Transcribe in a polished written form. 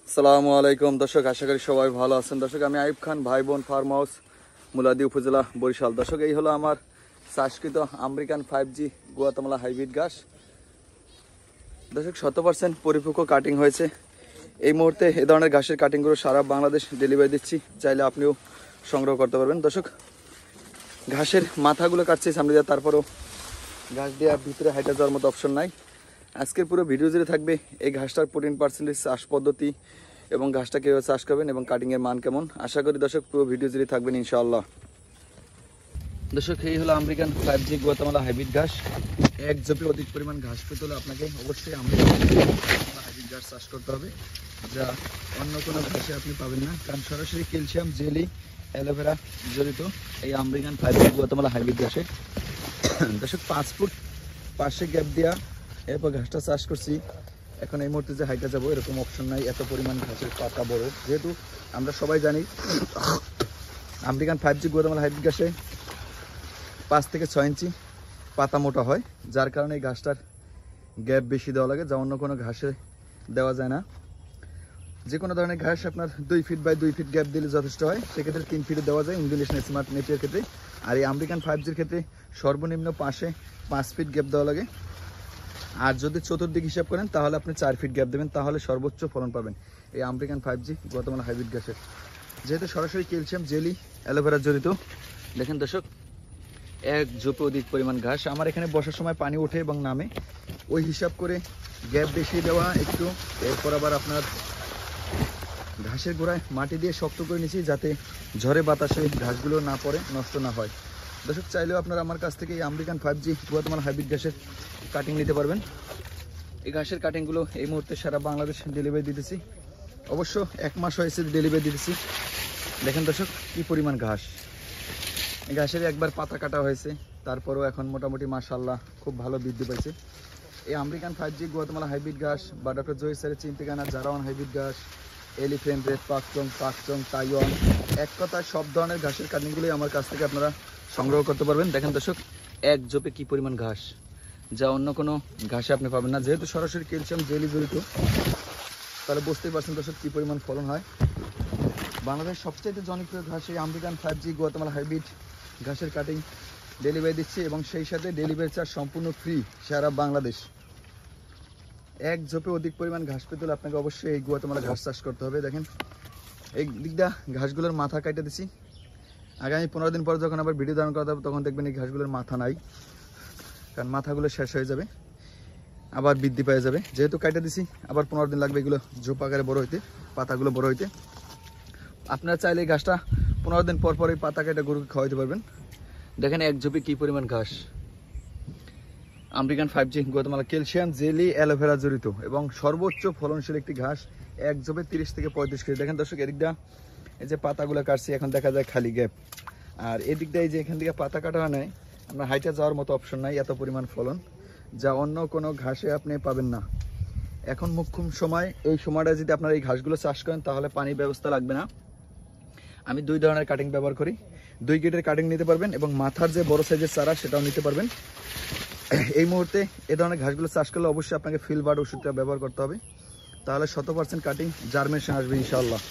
আসসালামু আলাইকুম দর্শক, আশা করি সবাই ভালো আছেন। দর্শক, আমি আইয়ুব খান, ভাই বোন ফার্ম হাউস, মুলাদি উপজেলা, বরিশাল। দর্শক, এই হলো আমার চাষকৃত আমেরিকান 5G গুয়াতেমালা হাইব্রিড ঘাস। দর্শক, 100% পরিপক্ক কাটিং হয়েছে। এই মুহূর্তে এ ধরনের ঘাসের কাটিংগুলো সারা বাংলাদেশ ডেলিভারি দিচ্ছি, চাইলে আপনিও সংগ্রহ করতে পারবেন। দর্শক, ঘাসের মাথাগুলো কাটছি সামনে দিয়ে, তারপরও ঘাস দিয়ে ভিতরে হাইটা যাওয়ার মতো অপশন নাই। আজকের পুরো ভিডিও জুড়ে থাকবে এই ঘাসটার 14% চাষ পদ্ধতি এবং ঘাসটা কীভাবে চাষ করবেন এবং কাটিংয়ের মান কেমন। আশা করি দর্শক পুরো ভিডিও জুড়ে থাকবেন ইনশাআল্লাহ। দর্শক, এই হলো আমেরিকান 5G গুয়াতেমালা হাইব্রিড ঘাস। এক ঝোপে অধিক পরিমাণ ঘাস পেতে হলে আপনাকে অবশ্যই আমেরিকান হাইব্রিড ঘাস চাষ করতে হবে, যা অন্য কোনো ঘাসে আপনি পাবেন না। কারণ সরাসরি ক্যালসিয়াম, জেলি, অ্যালোভেরা জড়িত এই আমেরিকান 5G গুয়াতেমালা হাইব্রিড ঘাসে। দর্শক, 5 ফুট পাশে গ্যাপ দেওয়া এরপর ঘাসটা চাষ করছি। এখন এই মুহূর্তে যে হাইটা যাবো এরকম অপশন নাই, এত পরিমাণ ঘাসের পাতা বড়। যেহেতু আমরা সবাই জানি আমেরিকান 5G গুয়াতেমালা হাইব্রিড ঘাসে 5 থেকে 6 ইঞ্চি পাতা মোটা হয়, যার কারণে এই ঘাসটার গ্যাপ বেশি দেওয়া লাগে, যা অন্য কোনো ঘাসে দেওয়া যায় না। যে কোনো ধরনের ঘাস আপনার 2 ফিট বাই 2 ফিট গ্যাপ দিলে যথেষ্ট হয়, সেক্ষেত্রে 3 ফিটে দেওয়া যায় ইংলিশ স্মার্ট নেপিয়ার ক্ষেত্রে। আর এই আমেরিকান 5Gর ক্ষেত্রে সর্বনিম্ন 5 ফিট গ্যাপ দেওয়া লাগে। আর যদি চতুর্দিক হিসাব করেন তাহলে আপনি 4 ফিট গ্যাপ দেবেন, তাহলে সর্বোচ্চ ফলন পাবেন এই আমেরিকান 5G গুয়াতেমালা হাইব্রিড ঘাসের। যেহেতু সরাসরি ক্যালসিয়াম, জেলি, অ্যালোভেরা জড়িত। দেখেন দর্শক, এক ঝোপে অধিক পরিমাণ ঘাস। আমার এখানে বসার সময় পানি ওঠে এবং নামে, ওই হিসাব করে গ্যাপ বেশি দেওয়া একটু। এরপর আবার আপনার ঘাসের গোড়ায় মাটি দিয়ে শক্ত করে নিয়েছি, যাতে ঝড়ে বাতাসে ঘাসগুলো না পড়ে, নষ্ট না হয়। দর্শক, চাইলেও আপনারা আমার কাছ থেকে এই আমেরিকান 5G গুয়াতেমালা হাইব্রিড ঘাসের কাটিং নিতে পারবেন। এই ঘাসের কাটিংগুলো এই মুহূর্তে সারা বাংলাদেশ ডেলিভারি দিতেছি। অবশ্য 1 মাস হয়েছে ডেলিভারি দিতেছি। দেখেন দর্শক, কি পরিমাণ ঘাস। এই ঘাসের একবার পাতা কাটা হয়েছে, তারপরও এখন মোটামুটি মাশাআল্লাহ খুব ভালো বৃদ্ধি পাইছে। এই আমেরিকান 5G গুয়াতেমালা হাইব্রিড ঘাস বা ডক্টর জহির স্যারের চিন্তিকানা জারাওয়ান হাইব্রিড ঘাস, এলিফ্যান্ট রেড, পাকচং, তাইওয়ান, এক কথায় সব ধরনের ঘাসের কাটিংগুলোই আমার কাছ থেকে আপনারা সংগ্রহ করতে পারবেন। দেখেন দর্শক, এক ঝোপে কি পরিমাণ ঘাস, যা অন্য কোনো ঘাসে আপনি পাবেন না। যেহেতু সরাসরি ক্যালসিয়াম, জেলি জড়িত, তাহলে বুঝতেই পারছেন দর্শক কী পরিমাণ ফলন হয়। বাংলাদেশের সবচেয়ে জনপ্রিয় ঘাস এই আমেরিকান 5G গুয়াতেমালা হাইব্রিড ঘাসের কাটিং ডেলিভারি দিচ্ছি, এবং সেই সাথে ডেলিভারি চার্জ সম্পূর্ণ ফ্রি সারা বাংলাদেশ। এক ঝোপে অধিক পরিমাণ ঘাস পেতে হলে আপনাকে অবশ্যই এই গুয়াতেমালা ঘাস চাষ করতে হবে। দেখেন, এই দিকটা ঘাসগুলোর মাথা কাটে দিছি। আগামী 15 দিন পর যখন আবার ভিডিও ধারণ করা হবে তখন দেখবেন এই ঘাসগুলোর মাথা নাই, কারণ মাথাগুলো শেষ হয়ে যাবে, আবার বৃদ্ধি পেয়ে যাবে। যেহেতু কাটে দিছি, আবার 15 দিন লাগবে এগুলো ঝোপ আকারে বড় হইতে, পাতাগুলো বড় হইতে। আপনারা চাইলে এই ঘাসটা 15 দিন পর পর এই পাতা কেটে গরুকে খাওয়াইতে পারবেন। দেখেন এক ঝোপে কি পরিমাণ ঘাস। American 5G Guatemala calcium, jelly, aloe vera জড়িত এবং সর্বোচ্চ ফলনশীল একটি ঘাস। এক ঝোপে 30 থেকে 35 কেজি। দেখেন দর্শক, এদিকটা এই যে পাতাগুলো কাটছি, এখন দেখা যায় খালি গ্যাপ। আর এদিকটা এই যে এখান থেকে পাতা কাটা হয় নাই, আপনার হাইটে যাওয়ার মতো অপশন নাই, এত পরিমাণ ফলন, যা অন্য কোনো ঘাসে আপনি পাবেন না। এখন মুখ্যম সময়, এই সময়টা যদি আপনারা এই ঘাসগুলো চাষ করেন তাহলে পানির ব্যবস্থা লাগবে না। আমি 2 ধরনের কাটিং ব্যবহার করি, 2 গেটের কাটিং নিতে পারবেন এবং মাথার যে বড় সাইজের চারা সেটাও নিতে পারবেন। এই মুহূর্তে এ ধরনের ঘাসগুলো চাষ করলে অবশ্যই আপনাকে ফিল বার্ড ওষুধটা ব্যবহার করতে হবে, তাহলে 100% কাটিং জার্মিনেশন আসবে ইনশাআল্লাহ।